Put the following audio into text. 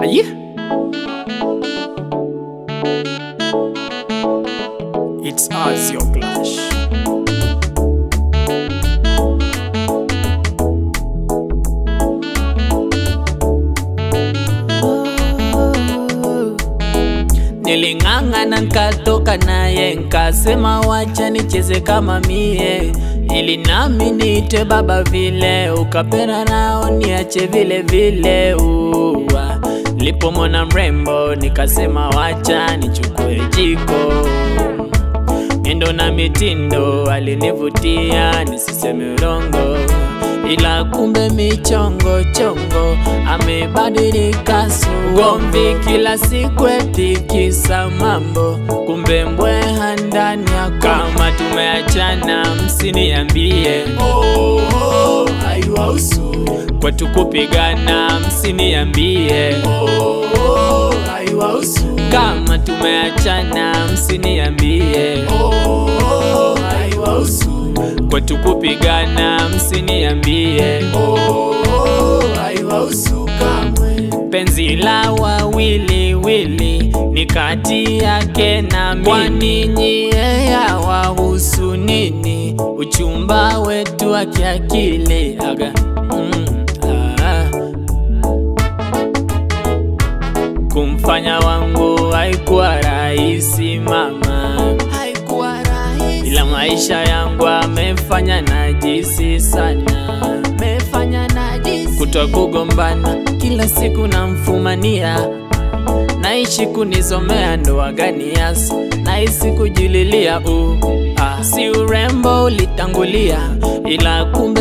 Aye. It's us, your clash. Niling'ang'ana nikatoka naye, nkasema wacha nicheze kama mie, ili nami niite baba vile, ukapenda nao niache vile vile. Nilipomwona mrembo nikasema wacha nichukue jiko, miendo na mitindo alinivutia, nisiseme urongo, ila kumbe michongo chongo amebadilika sugomvi kila siku etikisa mambo, kumbe mbweha ndani yako. Kama tumeachana msiniambie, haiwahusu kwetu kupigana, msiniambie, haiwahusu. Kama tumeachana msiniambie, haiwahusu kwetu kupigana, msiniambie, haiwahusu kamwe. Penzi la wawili wili ni kati yake na mimi, kwani nyie yawahusu nini? Uchumba wetu wa kiakili aga kumfanya wangu haikuwa rahisi mama, haikuwa rahisi, ila maisha yangu amefanya najisi sana, amefanya najisi. Kutwa kugombana kila siku namfumania, naishi kunizomea ndoa gani yasa, nahisi kujililia si urembo ulitangulia, ila kumbe